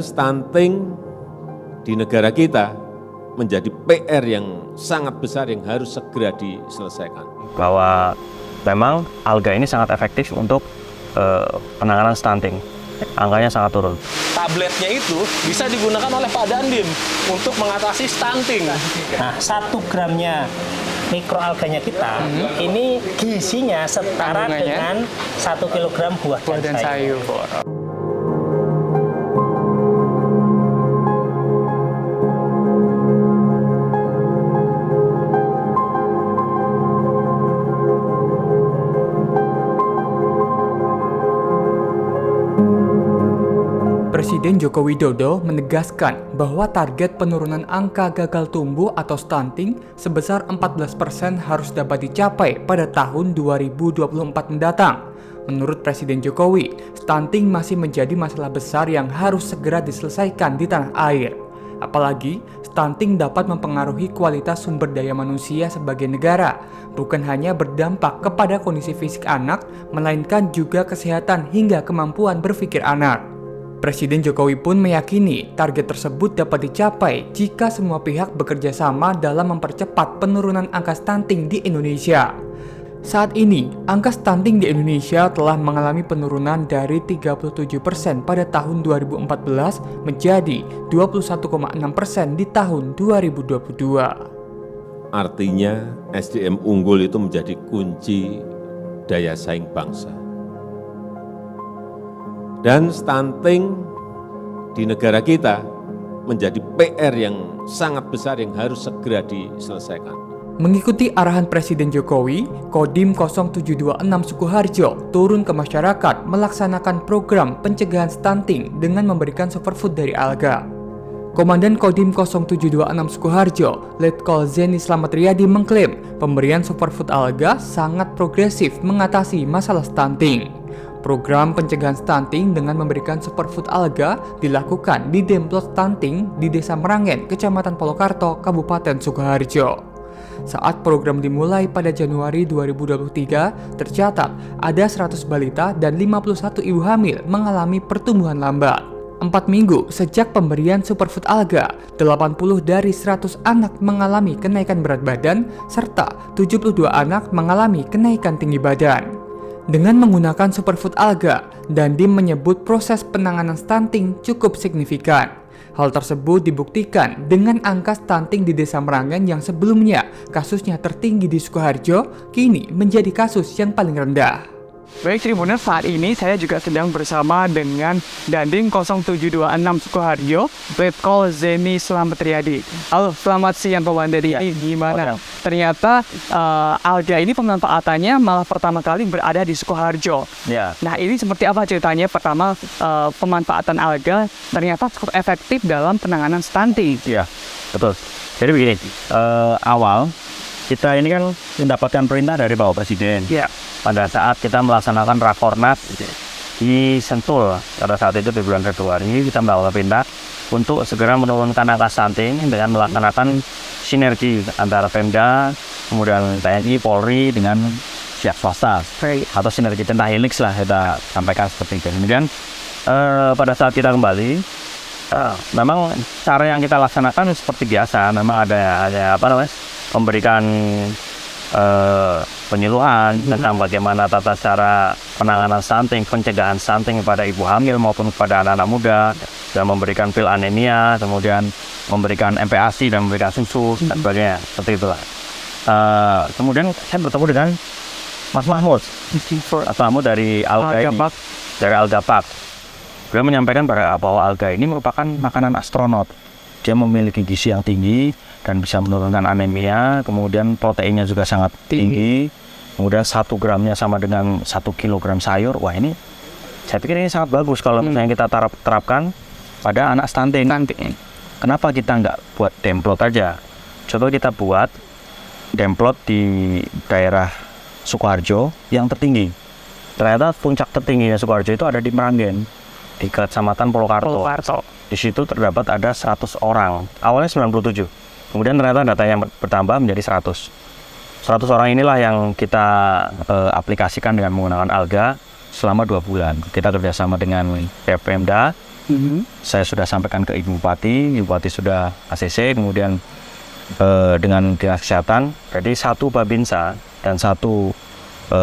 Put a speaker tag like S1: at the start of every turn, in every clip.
S1: Dan stunting di negara kita menjadi PR yang sangat besar yang harus segera diselesaikan.
S2: Bahwa memang alga ini sangat efektif untuk penanganan stunting. Angkanya sangat turun.
S3: Tabletnya itu bisa digunakan oleh Pak Dandim untuk mengatasi stunting.
S4: Nah, 1 gramnya mikroalganya kita, ini gizinya setara dengan 1 kilogram buah dan sayur.
S5: Presiden Joko Widodo menegaskan bahwa target penurunan angka gagal tumbuh atau stunting sebesar 14% harus dapat dicapai pada tahun 2024 mendatang. Menurut Presiden Jokowi, stunting masih menjadi masalah besar yang harus segera diselesaikan di tanah air. Apalagi, stunting dapat mempengaruhi kualitas sumber daya manusia sebagai negara, bukan hanya berdampak kepada kondisi fisik anak, melainkan juga kesehatan hingga kemampuan berpikir anak. Presiden Jokowi pun meyakini target tersebut dapat dicapai jika semua pihak bekerja sama dalam mempercepat penurunan angka stunting di Indonesia. Saat ini, angka stunting di Indonesia telah mengalami penurunan dari 37% pada tahun 2014 menjadi 21,6% di tahun 2022.
S1: Artinya SDM unggul itu menjadi kunci daya saing bangsa. Dan stunting di negara kita menjadi PR yang sangat besar yang harus segera diselesaikan.
S5: Mengikuti arahan Presiden Jokowi, Kodim 0726 Sukoharjo turun ke masyarakat melaksanakan program pencegahan stunting dengan memberikan superfood dari alga. Komandan Kodim 0726 Sukoharjo, Letkol Zeni Slamet Riyadi mengklaim pemberian superfood alga sangat progresif mengatasi masalah stunting. Program pencegahan stunting dengan memberikan superfood alga dilakukan di Demplot Stunting di Desa Merangen, Kecamatan Polokarto, Kabupaten Sukoharjo. Saat program dimulai pada Januari 2023, tercatat ada 100 balita dan 51 ibu hamil mengalami pertumbuhan lambat. 4 minggu sejak pemberian superfood alga, 80 dari 100 anak mengalami kenaikan berat badan, serta 72 anak mengalami kenaikan tinggi badan. Dengan menggunakan superfood alga, Dandim menyebut proses penanganan stunting cukup signifikan. Hal tersebut dibuktikan dengan angka stunting di Desa Merangen yang sebelumnya kasusnya tertinggi di Sukoharjo, kini menjadi kasus yang paling rendah.
S6: Baik Tribuners, saat ini saya juga sedang bersama dengan Dandim 0726 Sukoharjo, Letkol Zeni Slamet Riyadi. Halo, selamat siang Pak Wandari. Gimana? Ternyata alga ini pemanfaatannya malah pertama kali berada di Sukoharjo.
S2: Ya.
S6: Nah, ini seperti apa ceritanya? Pertama, pemanfaatan alga ternyata cukup efektif dalam penanganan stunting.
S2: Iya, betul. Jadi begini, awal kita ini kan mendapatkan perintah dari Bapak Presiden.
S6: Ya.
S2: Pada saat kita melaksanakan Rakornas di Sentul, pada saat itu di bulan Februari, kita melakukan perintah untuk segera menurunkan angka stunting dengan melaksanakan sinergi antara Pemda, kemudian TNI, Polri dengan pihak swasta, atau sinergi pentahelix lah kita sampaikan seperti itu. Kemudian pada saat kita kembali, memang cara yang kita laksanakan seperti biasa, memang ada memberikan penyuluhan tentang bagaimana tata cara penanganan stunting, pencegahan stunting kepada ibu hamil maupun kepada anak-anak muda, dan memberikan pil anemia, kemudian memberikan MPASI dan memberikan susu dan sebagainya, seperti itulah. Kemudian saya bertemu dengan Mas Mahmud, tamu dari alga ini, dari Alga Pak. Dia menyampaikan bahwa alga ini merupakan makanan astronot. Dia memiliki gizi yang tinggi dan bisa menurunkan anemia, kemudian proteinnya juga sangat tinggi, kemudian 1 gramnya sama dengan 1 kilogram sayur. Wah, ini saya pikir ini sangat bagus kalau misalnya kita terapkan pada anak stunting. Kenapa kita nggak buat demplot aja? Coba kita buat demplot di daerah Sukoharjo yang tertinggi. Ternyata puncak tertingginya Sukoharjo itu ada di Merangen, di Kecamatan Polokarto. Di situ terdapat ada 100 orang. Awalnya 97. Kemudian ternyata data yang bertambah menjadi 100. 100 orang inilah yang kita aplikasikan dengan menggunakan alga selama 2 bulan. Kita kerjasama dengan Pemda, Saya sudah sampaikan ke Ibu Bupati sudah ACC, kemudian dengan Dinas Kesehatan. Jadi satu Babinsa dan satu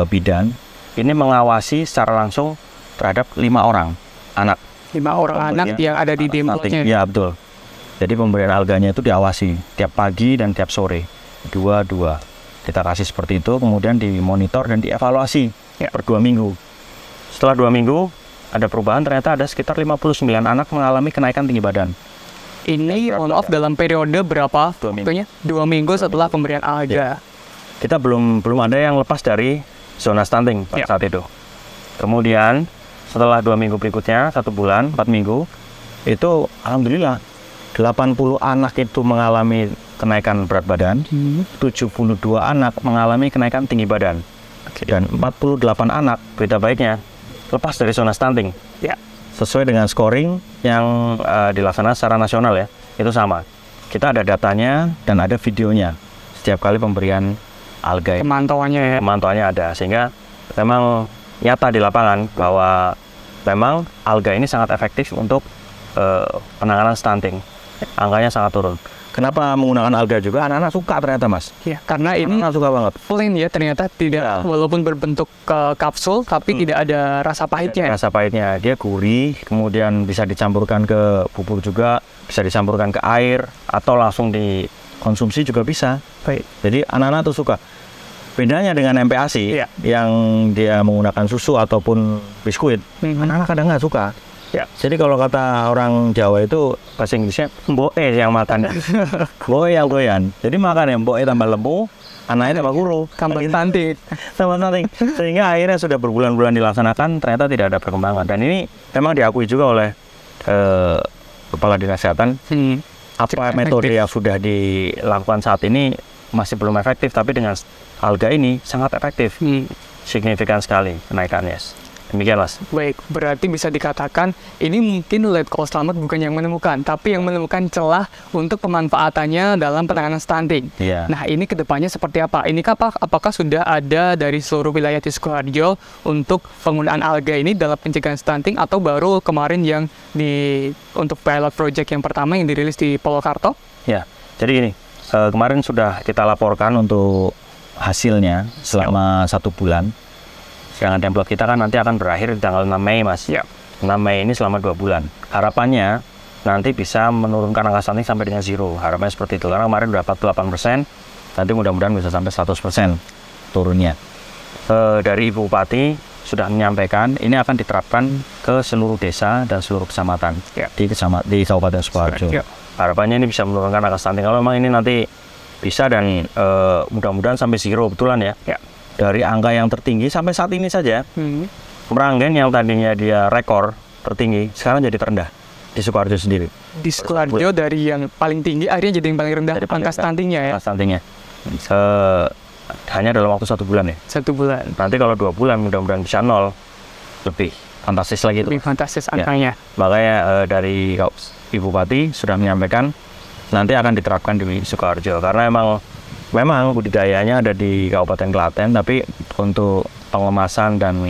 S2: bidan ini mengawasi secara langsung terhadap 5 orang anak.
S6: 5 orang anak yang ada di demplotnya.
S2: Ya betul. Jadi pemberian alganya itu diawasi tiap pagi dan tiap sore. 2 kita kasih seperti itu, kemudian dimonitor dan dievaluasi per 2 minggu. Setelah 2 minggu ada perubahan, ternyata ada sekitar 59 anak mengalami kenaikan tinggi badan.
S6: Ini on off dalam periode berapa?
S2: 2 minggu.
S6: Waktunya? 2 minggu setelah pemberian alga.
S2: Kita belum ada yang lepas dari zona stunting pada saat itu. Kemudian setelah 2 minggu berikutnya, 1 bulan, 4 minggu, itu alhamdulillah 80 anak itu mengalami kenaikan berat badan, 72 anak mengalami kenaikan tinggi badan, dan 48 anak, berita baiknya, lepas dari zona stunting.
S6: Ya.
S2: Sesuai dengan scoring yang dilaksanakan secara nasional ya, itu sama. Kita ada datanya dan ada videonya setiap kali pemberian alga.
S6: Pemantauannya ya.
S2: Pemantauannya ada, sehingga memang nyata di lapangan bahwa memang alga ini sangat efektif untuk penanganan stunting. Angkanya sangat turun. Kenapa menggunakan alga juga? Anak-anak suka ternyata, Mas.
S6: Ya, karena ini
S2: Anak-anak suka banget.
S6: plain ya, ternyata tidak, walaupun berbentuk kapsul, tapi tidak ada rasa pahitnya.
S2: Rasa pahitnya, dia gurih, kemudian bisa dicampurkan ke bubur juga, bisa dicampurkan ke air, atau langsung dikonsumsi juga bisa.
S6: Baik.
S2: Jadi anak-anak tuh suka. Bedanya dengan MPASI yang dia menggunakan susu ataupun biskuit, anak-anak kadang nggak suka.
S6: Ya.
S2: Jadi kalau kata orang Jawa itu bahasa Inggrisnya mboe yang makan, mboe yang doyan. Jadi makan yang mboe tambah lembu, anaknya tambah guru,
S6: Tambah stunting.
S2: tambah stunting. Sehingga akhirnya sudah berbulan-bulan dilaksanakan, ternyata tidak ada perkembangan. Dan ini memang diakui juga oleh Kepala Dinas Kesehatan. Apa metode yang sudah dilakukan saat ini masih belum efektif, tapi dengan alga ini sangat efektif, signifikan sekali kenaikannya. Demikian, Mas.
S6: Baik, berarti bisa dikatakan ini mungkin Letkol Slamet bukan yang menemukan, tapi yang menemukan celah untuk pemanfaatannya dalam penanganan stunting.
S2: Iya.
S6: Nah, ini kedepannya seperti apa? Ini apakah sudah ada dari seluruh wilayah di Sukoharjo untuk penggunaan alga ini dalam pencegahan stunting, atau baru kemarin yang untuk pilot project yang pertama yang dirilis di Polokarto?
S2: Ya, jadi gini, kemarin sudah kita laporkan untuk hasilnya selama 1 bulan. Sedangkan template kita kan nanti akan berakhir di tanggal 6 Mei, Mas. 6 Mei ini selama 2 bulan. Harapannya nanti bisa menurunkan angka stunting sampai dengan 0. Harapannya seperti itu. Karena kemarin udah 48%, nanti mudah-mudahan bisa sampai 100% turunnya. Dari Ibu Bupati sudah menyampaikan ini akan diterapkan ke seluruh desa dan seluruh kecamatan di Kabupaten Sukoharjo. Harapannya ini bisa menurunkan angka stunting. Kalau memang ini nanti bisa dan mudah-mudahan sampai 0 betulan ya. Dari angka yang tertinggi sampai saat ini saja, Meranggen yang tadinya dia rekor tertinggi, sekarang jadi terendah di Sukoharjo sendiri.
S6: Di Sukoharjo dari yang paling tinggi akhirnya jadi yang paling rendah angka stuntingnya ya?
S2: Angka stuntingnya. Hanya dalam waktu 1 bulan ya?
S6: 1 bulan.
S2: Nanti kalau 2 bulan mudah-mudahan bisa 0, lebih fantastis lagi itu.
S6: Lebih fantastis angkanya.
S2: Makanya dari Ibu Bupati sudah menyampaikan nanti akan diterapkan di Sukoharjo, karena memang budidayanya ada di Kabupaten Klaten, tapi untuk pengemasan dan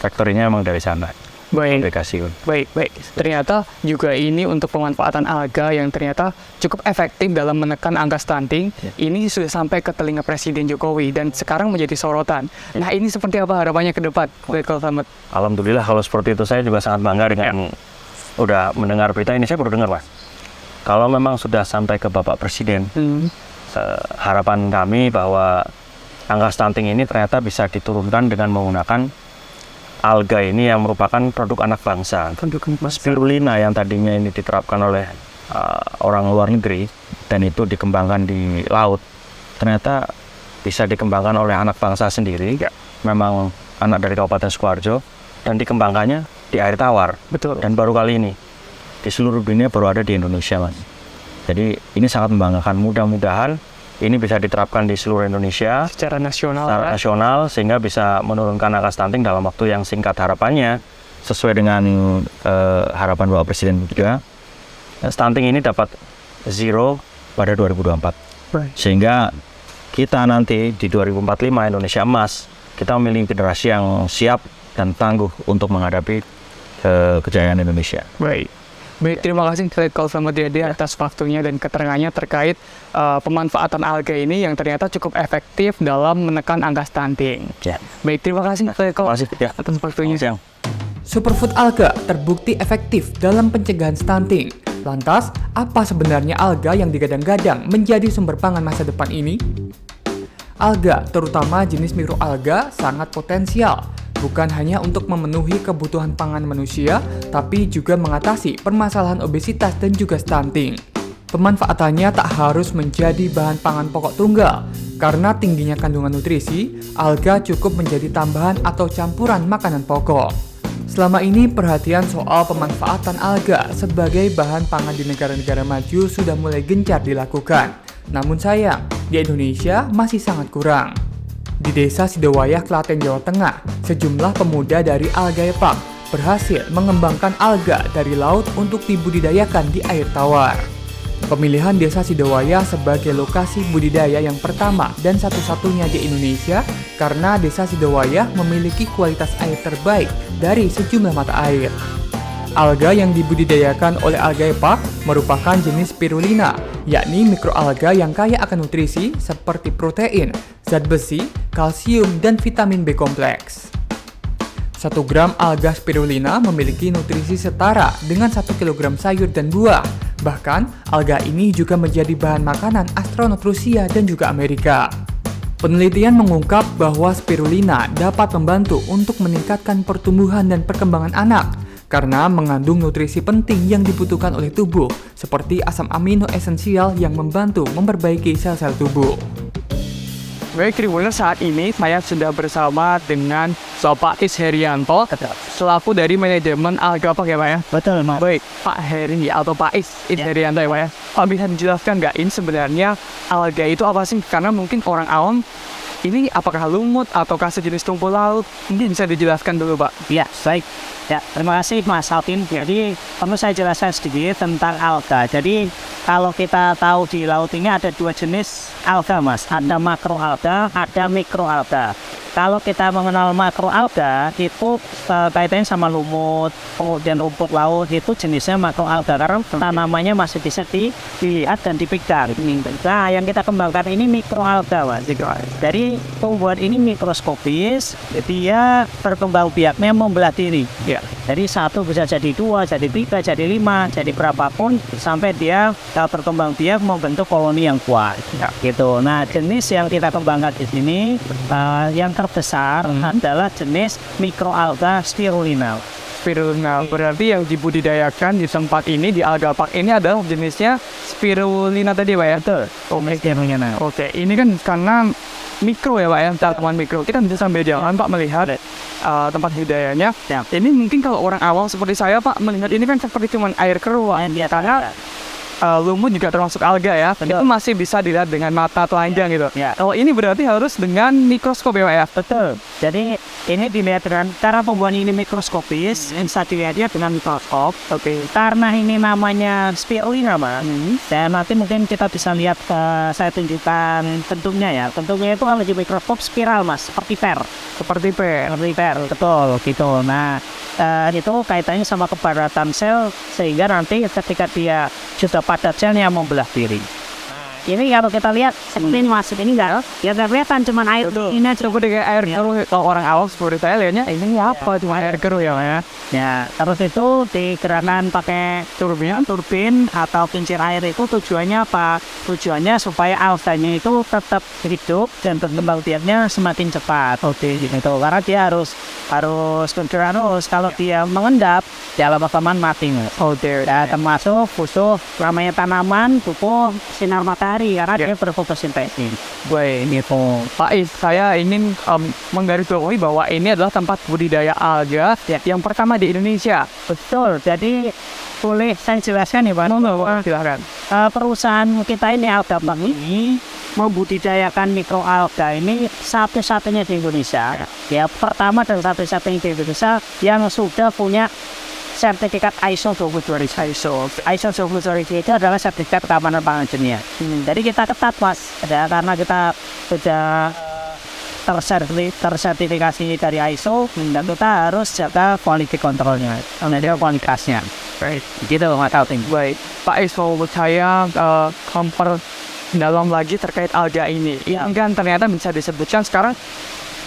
S2: factory-nya memang dari sana.
S6: Baik. Ternyata juga ini untuk pemanfaatan alga yang ternyata cukup efektif dalam menekan angka stunting. Ini sudah sampai ke telinga Presiden Jokowi dan sekarang menjadi sorotan. Nah, ini seperti apa harapannya ke depan, Letkol Slamet?
S2: Alhamdulillah kalau seperti itu, saya juga sangat bangga dengan udah mendengar berita ini. Saya baru dengar, Mas. Kalau memang sudah sampai ke Bapak Presiden, harapan kami bahwa angka stunting ini ternyata bisa diturunkan dengan menggunakan alga ini yang merupakan produk anak bangsa. Spirulina yang tadinya ini diterapkan oleh orang luar negeri dan itu dikembangkan di laut, ternyata bisa dikembangkan oleh anak bangsa sendiri. Memang anak dari Kabupaten Sukoharjo dan dikembangkannya di air tawar.
S6: Betul.
S2: Dan baru kali ini di seluruh dunia baru ada di Indonesia, Mas. Jadi ini sangat membanggakan. Mudah-mudahan ini bisa diterapkan di seluruh Indonesia
S6: secara nasional,
S2: sehingga bisa menurunkan angka stunting dalam waktu yang singkat. Harapannya sesuai dengan harapan Bapak Presiden juga, stunting ini dapat 0 pada 2024. Sehingga kita nanti di 2045 Indonesia emas, kita memiliki generasi yang siap dan tangguh untuk menghadapi kejayaan Indonesia.
S6: Baik. Baik, terima kasih Letkol Slamet Riyadi atas waktunya dan keterangannya terkait pemanfaatan alga ini yang ternyata cukup efektif dalam menekan angka stunting.
S2: Ya.
S6: Baik, terima kasih Letkol atas waktunya.
S5: Superfood alga terbukti efektif dalam pencegahan stunting. Lantas, apa sebenarnya alga yang digadang-gadang menjadi sumber pangan masa depan ini? Alga, terutama jenis mikroalga, sangat potensial. Bukan hanya untuk memenuhi kebutuhan pangan manusia, tapi juga mengatasi permasalahan obesitas dan juga stunting. Pemanfaatannya tak harus menjadi bahan pangan pokok tunggal. Karena tingginya kandungan nutrisi, alga cukup menjadi tambahan atau campuran makanan pokok. Selama ini perhatian soal pemanfaatan alga sebagai bahan pangan di negara-negara maju sudah mulai gencar dilakukan. Namun sayang, di Indonesia masih sangat kurang. Di Desa Sidowayah, Klaten, Jawa Tengah, sejumlah pemuda dari Algae Park berhasil mengembangkan alga dari laut untuk dibudidayakan di air tawar. Pemilihan Desa Sidowayah sebagai lokasi budidaya yang pertama dan satu-satunya di Indonesia karena Desa Sidowayah memiliki kualitas air terbaik dari sejumlah mata air. Alga yang dibudidayakan oleh Algae Park merupakan jenis spirulina, yakni mikroalga yang kaya akan nutrisi seperti protein, zat besi, kalsium, dan vitamin B kompleks. 1 gram alga spirulina memiliki nutrisi setara dengan 1 kg sayur dan buah. Bahkan, alga ini juga menjadi bahan makanan astronot Rusia dan juga Amerika. Penelitian mengungkap bahwa spirulina dapat membantu untuk meningkatkan pertumbuhan dan perkembangan anak karena mengandung nutrisi penting yang dibutuhkan oleh tubuh seperti asam amino esensial yang membantu memperbaiki sel-sel tubuh.
S6: Baik, Tribuners, saat ini saya sudah bersama dengan Bapak Is Herianto selaku dari manajemen Alga Park ya Pak ya?
S2: Betul, Mas.
S6: Baik, Pak Heri atau Pak Is Herianto ya Pak ya? Pak bisa dijelaskan nggak ini sebenarnya alga itu apa sih? Karena mungkin orang awam ini apakah lumut ataukah sejenis tumpul laut? Ini bisa dijelaskan dulu Pak.
S7: Ya, baik. Ya, terima kasih Mas Alvin. Jadi, perlu saya jelaskan sedikit tentang alga. Jadi, kalau kita tahu di laut ini ada 2 jenis alga, Mas. Ada makroalga, ada mikroalga. Kalau kita mengenal makroalga, itu kaitannya sama lumut, kemudian rumput laut, itu jenisnya makroalga. Karena tanamannya masih bisa dilihat dan dipegang. Nah, yang kita kembangkan ini mikroalga, Mas. Jadi, tumbuhan ini mikroskopis, dia berkembang biaknya membelah diri. Ya. Jadi 1 bisa jadi 2, jadi 3, jadi 5, jadi berapapun sampai dia berkembang biak membentuk koloni yang kuat. Ya. Gitu. Nah, jenis yang kita kembangkan di sini yang terbesar adalah jenis mikroalga spirulina.
S6: Spirulina berarti yang dibudidayakan di tempat ini di Alga Park ini adalah jenisnya spirulina tadi Pak ya?
S7: Betul.
S6: Oke, ini kan karena mikro ya Pak ya, tanaman mikro. Kita bisa sambil jalan Pak melihat tempat budidayanya. Ya. Ini mungkin kalau orang awam seperti saya Pak melihat ini kan seperti cuma air keruh karena lumut juga termasuk alga ya. Betul. Itu masih bisa dilihat dengan mata telanjang gitu. Ya. Kalau ini berarti harus dengan mikroskop ya Pak ya?
S7: Betul. Jadi ini dilihat dengan cara pembuatan ini mikroskopis, bisa dilihatnya dengan mikroskop. Oke. Karena ini namanya spirulina Mas. Dan nanti mungkin kita bisa lihat saya tunjukkan bentuknya ya. Bentuknya itu kalau di mikroskop spiral Mas, seperti per.
S6: Seperti per.
S7: Betul gitu. Nah, itu kaitannya sama kepadatan sel sehingga nanti ketika dia sudah padat selnya membelah diri. Ini kalau kita lihat seperti ini Mas, ini enggak ya kelihatan cuma air. Ini
S6: cukup dengan air keruh. Kalau orang awam seperti saya lihatnya ini apa cuma air keruh ya.
S7: Ya, terus itu digerakkan pakai turbin atau kincir air itu tujuannya apa? Tujuannya supaya alganya itu tetap hidup dan berkembang biaknya semakin cepat. Oke, gitu. Karena dia harus kalau dia mengendap dalam rekaman mati. Ya, termasuk butuh namanya tanaman butuh sinar matahari karena dia berfotosintesis.
S6: Baik, gitu. Pak Is, saya ingin menggarisbawahi bahwa ini adalah tempat budidaya alga yang pertama di Indonesia.
S7: Betul. Jadi boleh saya jelaskan ya Pak?
S6: Silakan.
S7: Perusahaan kita ini Alga Park ini membudidayakan mikroalga ini satu-satunya di Indonesia. Ya, pertama dan satu-satunya di Indonesia yang sudah punya sertifikat ISO 22000. ISO 22000 itu adalah sertifikat keamanan pangan dunia. Jadi kita ketat Mas, ya, karena kita sudah tersertifikasi dari ISO dan kita harus jaga quality controlnya, kualitasnya.
S6: Baik.
S7: Gitu Mas Alvin.
S6: Baik, Pak Is mau saya dalam lagi terkait alga ini.
S7: Iya.
S6: Ini kan ternyata bisa disebutkan sekarang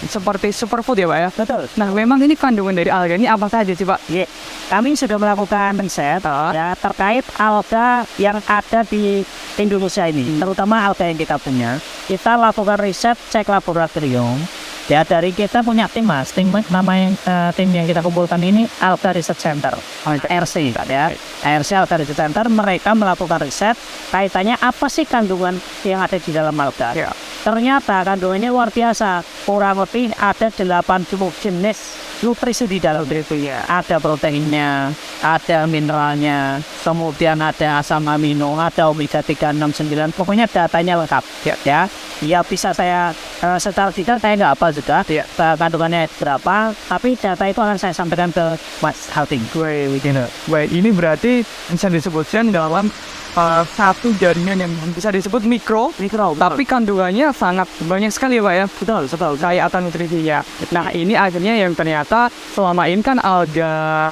S6: seperti superfood ya Pak ya?
S7: Betul.
S6: Nah memang ini kandungan dari alga ini apa saja sih Pak?
S7: Ya, kami sudah melakukan riset ya terkait alga yang ada di Indonesia ini, terutama alga yang kita punya. Kita lakukan riset, cek laboratorium. Ya dari kita punya tim Mas, tim yang kita kumpulkan ini Alga Research Center, ARC ya. ARC Alga Research Center, mereka melakukan riset kaitannya apa sih kandungan yang ada di dalam alga.
S6: Ya.
S7: Ternyata kandungannya luar biasa, kurang lebih ada 80 jenis nutrisi di dalam itu ya. Ada proteinnya, ada mineralnya, kemudian ada asam amino, ada omega 3, 6, 9, pokoknya datanya lengkap ya. Ya bisa saya secara detail saya nggak hafal juga kandungannya berapa, tapi data itu akan saya sampaikan ke Mas Halting.
S6: Baik, ini berarti bisa disebutkan dalam satu jaringan yang bisa disebut mikro, tapi kandungannya sangat banyak sekali ya Pak ya.
S7: Betul.
S6: Kaya akan nutrisinya. Nah ini akhirnya yang ternyata selama ini kan alga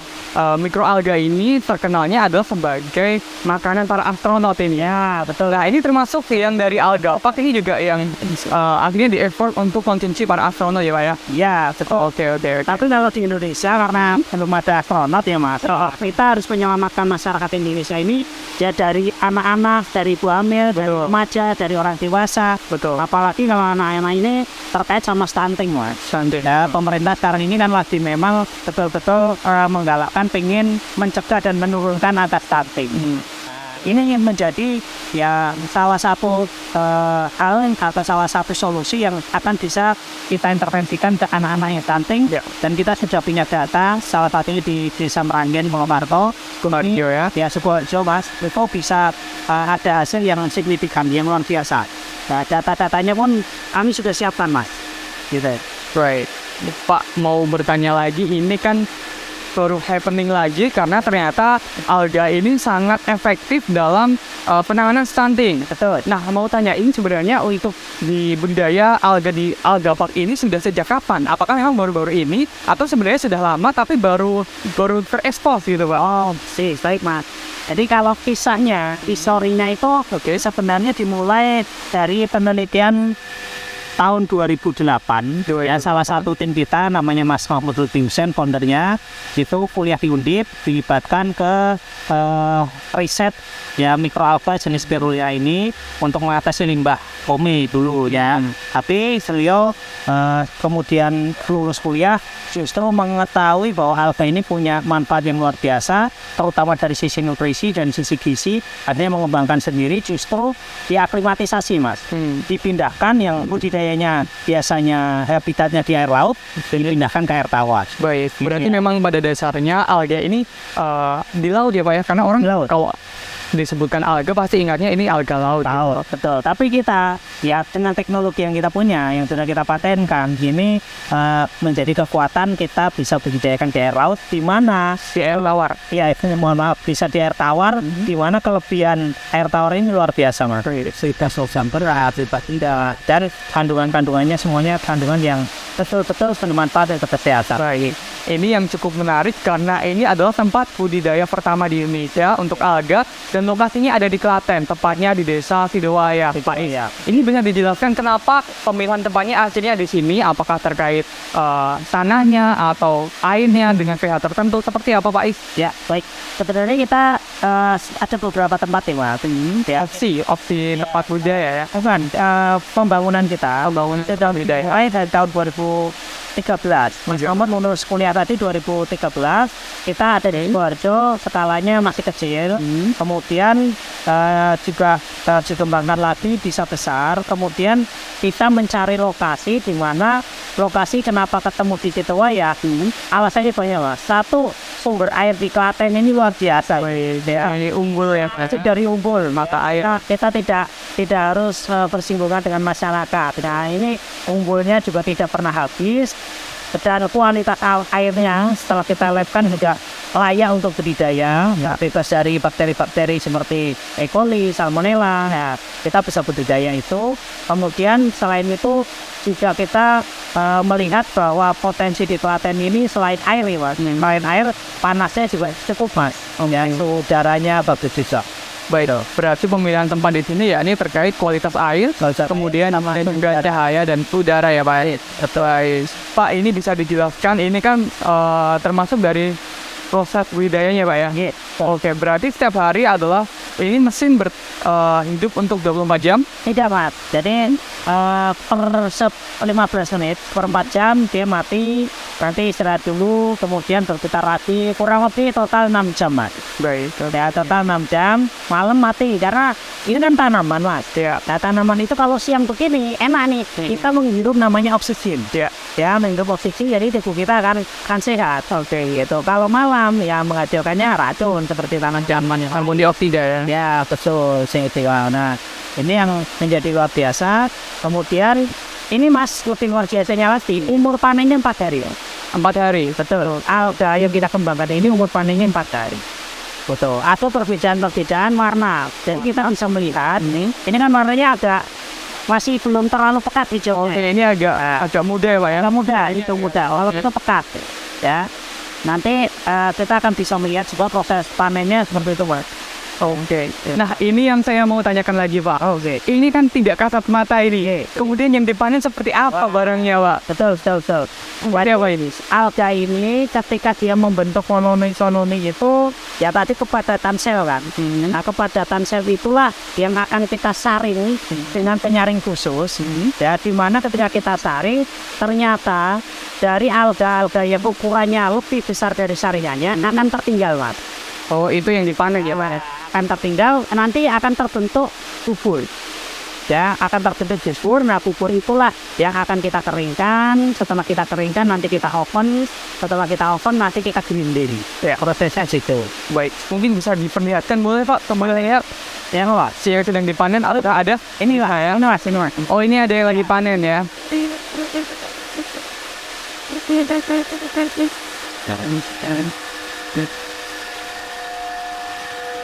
S6: mikroalga ini terkenalnya adalah sebagai makanan para astronot ini.
S7: Ya betul.
S6: Nah ini termasuk yang dari alga. Apakah ini juga yang akhirnya di-effort untuk konsumsi para astronot ya Pak ya?
S7: Ya betul.
S6: Oke.
S7: Tapi kalau di Indonesia karena belum ada astronot ya Mas, kita harus menyelamatkan masyarakat Indonesia ini ya dari anak-anak, dari ibu hamil, dari remaja, dari orang dewasa.
S6: Betul.
S7: Apalagi kalau anak-anak ini terkait sama stunting Mas.
S6: Stunting.
S7: Ya, pemerintah sekarang ini kan lagi memang betul-betul menggalakkan pengen mencegah dan menurunkan angka stunting. Ini yang menjadi ya salah satu hal atau salah satu solusi yang akan bisa kita intervensikan ke anak-anak yang stunting. Dan kita sudah punya data, salah satunya di Desa Meranggen, Purwomarto.
S6: Ya.
S7: Ya Sukoharjo Mas, itu bisa ada hasil yang signifikan, yang luar biasa. Nah, data-datanya pun kami sudah siapkan Mas. Gitu.
S6: Right. Pak mau bertanya lagi, ini kan baru happening lagi karena ternyata alga ini sangat efektif dalam penanganan stunting.
S7: Betul.
S6: Nah, mau tanya ini sebenarnya untuk di budaya alga di Alga Park ini sudah sejak kapan? Apakah memang baru-baru ini atau sebenarnya sudah lama tapi baru terekspos gitu Pak?
S7: Oh, baik Mas. Jadi kalau kisahnya, historinya itu sebenarnya dimulai dari penelitian tahun 2008 ya, salah satu tim kita namanya Mas Mahmud Lutfi Hussein, foundernya itu kuliah di Undip, dilibatkan ke riset ya mikroalga jenis spirulina ini untuk mengatasi limbah komi dulu ya. Tapi beliau kemudian lulus kuliah justru mengetahui bahwa alga ini punya manfaat yang luar biasa, terutama dari sisi nutrisi dan sisi gizi. Artinya mengembangkan sendiri, justru diaklimatisasi Mas, dipindahkan yang budidayanya biasanya habitatnya di air laut, dipindahkan ke air tawar.
S6: Baik, berarti memang pada dasarnya alga ini di laut ya Pak ya, karena orang kalau disebutkan alga pasti ingatnya ini alga laut.
S7: Betul. Tapi kita ya dengan teknologi yang kita punya, yang sudah kita patenkan, ini menjadi kekuatan kita bisa budidayakan di air laut, di mana
S6: di air tawar.
S7: Ya, mohon maaf, bisa di air tawar, di mana kelebihan air tawar ini luar biasa Mas. Dan kandungannya semuanya kandungan yang betul-betul bermanfaat untuk kesehatan.
S6: Baik. Ini yang cukup menarik karena ini adalah tempat budidaya pertama di Indonesia untuk alga dan lokasinya ada di Klaten, tepatnya di Desa Sidowaya. Ini bisa dijelaskan kenapa pemilihan tempatnya akhirnya di sini? Apakah terkait tanahnya atau airnya dengan pH tertentu? Seperti apa Pak Is?
S7: Ya, baik. Sebenarnya kita ada beberapa tempat ya Mas.
S6: Opsi tempat budaya ya.
S7: Pembangunan kita sudah dimulai dari tahun 2013. Mas Muhammad lulus kuliah tadi 2013. Kita ada di Sukoharjo, skalanya masih kecil. Kemudian juga dikembangkan lagi bisa besar. Kemudian kita mencari lokasi di mana lokasi kenapa ketemu di Sidowaya. Alasannya banyak Mas. Satu, sumber air di Klaten ini luar biasa.
S6: Ini unggul ya.
S7: Dari unggul
S6: mata air.
S7: Kita tidak harus bersinggungan dengan masyarakat. Nah ini umbulnya juga tidak pernah habis. Dan kualitas airnya setelah kita labkan juga layak untuk budidaya, bebas dari bakteri-bakteri seperti E. coli, Salmonella. Nah, kita bisa budidaya itu. Kemudian selain itu juga kita melihat bahwa potensi di Klaten ini selain air, Mas. Selain air, panasnya juga cukup, Mas. Ya, itu udaranya bagus juga.
S6: Baik, berarti pemilihan tempat di sini ya ini terkait kualitas air, kemudian juga cahaya dan udara ya Pak. Baik. Pak, ini bisa dijelaskan, ini kan termasuk dari proses budidayanya Pak ya?
S7: Iya.
S6: Oke, berarti setiap hari adalah ini mesin hidup untuk 24 jam?
S7: Tidak, Mas. Jadi per 15 menit, per 4 jam dia mati, nanti istirahat dulu, kemudian berputar lagi, kurang lebih total 6 jam, Mas.
S6: Baik.
S7: Ya, total 6 jam, malam mati, karena ini kan tanaman, Mas.
S6: Ya.
S7: Nah, tanaman itu kalau siang begini, enak nih, kita menghirup namanya oksigen.
S6: Ya.
S7: Ya, menghirup oksigen, jadi tubuh kita kan sehat. Oke, gitu. Kalau malam, ya menghasilkannya racun, seperti tanaman yang
S6: Karbon dioksida ya?
S7: ya, betul, CO2. Nah, ini yang menjadi luar biasa. Kemudian, ini Mas, lebih luar biasanya lagi, umur panennya 4 hari.
S6: 4 hari?
S7: Betul. Alga yang kita kembangkan ini umur panennya 4 hari. Betul. Atau perbedaan-perbedaan warna. Jadi kita bisa melihat, ini kan warnanya agak masih belum terlalu pekat hijaunya.
S6: Oke, ini agak muda ya Pak ya?
S7: Agak muda, itu muda. Kalau itu pekat, ya. Nanti kita akan bisa melihat sebuah proses panennya seperti itu, Mas.
S6: Oke. Nah, ini yang saya mau tanyakan lagi, Pak.
S7: Oke.
S6: Ini kan tidak kasat mata ini. Kemudian yang dipanen seperti apa barangnya, Pak?
S7: Betul.
S6: Seperti apa ini?
S7: Alga ini ketika dia membentuk koloni itu, ya tadi kepadatan sel kan. Nah, kepadatan sel itulah yang akan kita saring dengan penyaring khusus. Ya, di mana ketika kita saring, ternyata dari alga-alga yang ukurannya lebih besar dari saringannya akan tertinggal, Mas.
S6: Oh, itu yang dipanen ya, Pak?
S7: Akan tertinggal, nanti akan terbentuk bubur. Ya, akan terbentuk bubur. Nah, bubur itulah yang akan kita keringkan. Setelah kita keringkan, nanti kita oven. Setelah kita oven, nanti kita grinding. Ya, prosesnya situ.
S6: Baik, mungkin bisa diperlihatkan boleh Pak, kembali lihat
S7: Yang apa?
S6: yang sedang dipanen atau ada?
S7: Ini lah, ini Mas.
S6: Oh, ini ada yang lagi panen ya?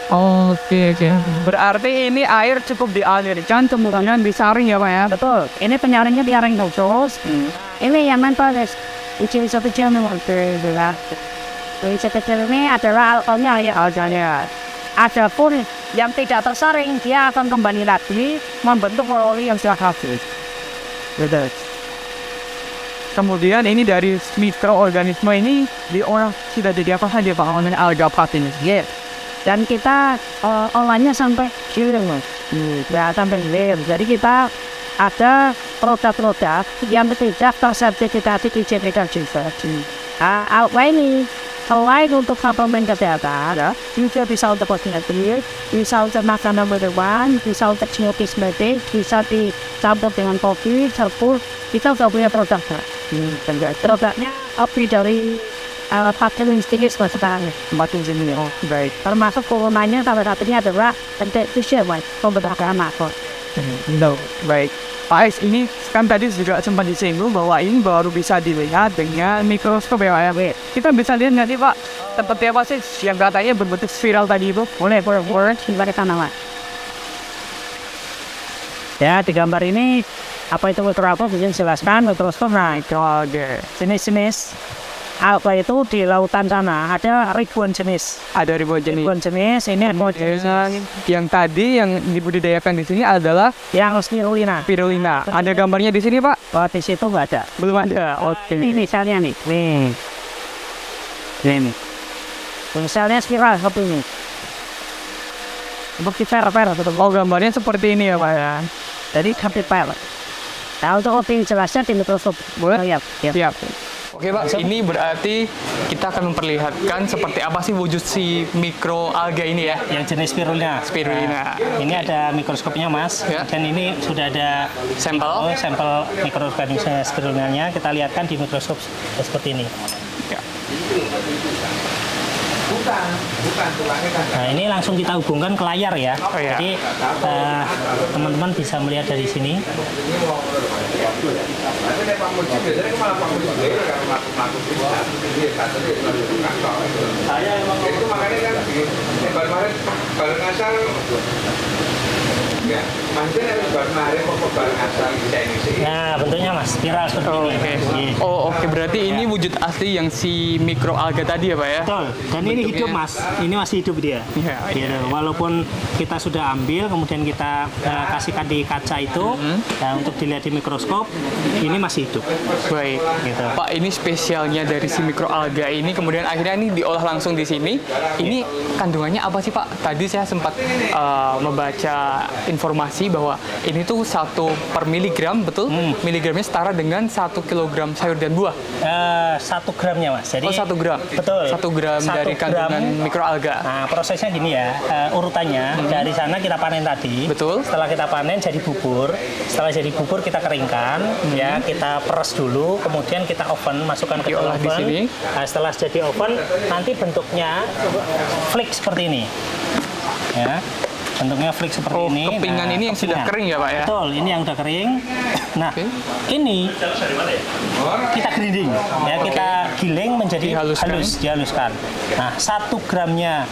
S6: Oke. Berarti ini air cukup dialirkan, kemudian disaring ya Pak ya?
S7: Betul. Ini penyaringnya diaring khusus. Ini yang mental, guys. Uji kecil nih, Uji kecil ini adalah alkoholnya ya.
S6: Alganya.
S7: Ada pun yang tidak tersaring, dia akan kembali lagi membentuk koloni yang sudah habis.
S6: Betul. Kemudian ini dari mikroorganisme ini diolah sudah jadi apa saja Pak? Namanya alga pot ini.
S7: Yes. Dan kita olahnya sampai hilir, Mas. Ya, sampai hilir. Jadi kita ada produk-produk yang tidak tersertifikasi di JPK juga. Alga ini selain untuk suplemen kesehatan, juga bisa untuk kosmetik, bisa untuk makanan minuman, bisa untuk kosmetik, bisa dicampur dengan kopi, serpul, kita sudah punya produknya. Produknya lebih dari 40 jenis masakan.
S6: 40 jenis. Oh, baik.
S7: Termasuk coronanya salah satunya adalah pencetusnya, Mas, pembentukan makro.
S6: Baik. Pak Ais, ini kan tadi juga sempat disinggung bahwa ini baru bisa dilihat dengan mikroskop ya Pak ya. Kita bisa lihat nggak sih Pak, seperti apa sih yang katanya berbentuk spiral tadi itu?
S7: Boleh, sebagai tanaman. Ya, di gambar ini apa itu mikroskop? Bisa jelaskan mikroskop. Nah, jenis-jenis alga itu di lautan sana ada ribuan jenis.
S6: Ada ribuan jenis.
S7: Ribuan jenis. Ini
S6: yang tadi yang dibudidayakan di sini adalah
S7: yang spirulina.
S6: Spirulina. Ada gambarnya di sini Pak?
S7: Oh, di situ nggak ada.
S6: Belum ada. Oke.
S7: Ini misalnya nih. Ini. Misalnya spiral seperti ini. Seperti per.
S6: Oh, gambarnya seperti ini ya Pak ya.
S7: Jadi seperti per. Nah, untuk lebih jelasnya di mikroskop.
S6: Boleh?
S7: Siap.
S6: Oke Pak, ini berarti kita akan memperlihatkan seperti apa sih wujud si mikroalga ini ya?
S4: Yang jenis spirulina.
S6: Spirulina.
S4: Nah, ini ada mikroskopnya Mas,
S6: Ya.
S4: dan ini sudah ada
S6: Sampel.
S4: sampel mikroorganisme spirulinanya. Kita lihatkan di mikroskop seperti ini.
S6: Ya.
S4: Nah, ini langsung kita hubungkan ke layar ya.
S6: Oh, ya.
S4: Jadi teman-teman bisa melihat dari sini.
S8: Itu makanya kan bareng asal ya, maksudnya bareng asal ini.
S4: Nah, bentuknya Mas, spiral seperti ini.
S6: Oke.
S4: Iya.
S6: Oh, oke. Berarti ini wujud asli yang si mikroalga tadi ya, Pak ya?
S4: Betul. Dan ini hidup Mas. Ini masih hidup dia.
S6: Iya,
S4: Gitu. Walaupun kita sudah ambil, kemudian kita kasihkan di kaca itu, untuk dilihat di mikroskop, ini masih hidup.
S6: Baik.
S4: Gitu.
S6: Pak, ini spesialnya dari si mikroalga ini, kemudian akhirnya ini diolah langsung di sini. Ini kandungannya apa sih, Pak? Tadi saya sempat membaca informasi bahwa ini tuh 1 per miligram, betul? Miligramnya setara dengan 1 kilogram sayur dan buah.
S4: 1 gramnya Mas. Jadi,
S6: 1 gram.
S4: Betul.
S6: 1 gram
S4: 1
S6: dari kandungan
S4: gram.
S6: mikroalga.
S4: Nah, prosesnya gini ya, urutannya dari sana kita panen tadi.
S6: Betul.
S4: Setelah kita panen jadi bubur. Setelah jadi bubur kita keringkan, ya kita peres dulu, kemudian kita oven, masukkan ke dalam
S6: Diolah di
S4: oven.
S6: sini.
S4: Nah, setelah jadi oven, nanti bentuknya flake seperti ini. Ya. Bentuknya flake seperti
S6: Oh,
S4: ini.
S6: kepingan ini yang sudah
S4: kepingan.
S6: kering ya, Pak ya?
S4: Betul, ini yang sudah kering. Nah, ini kita grinding, ya kita giling menjadi dihaluskan. Nah, 1 gramnya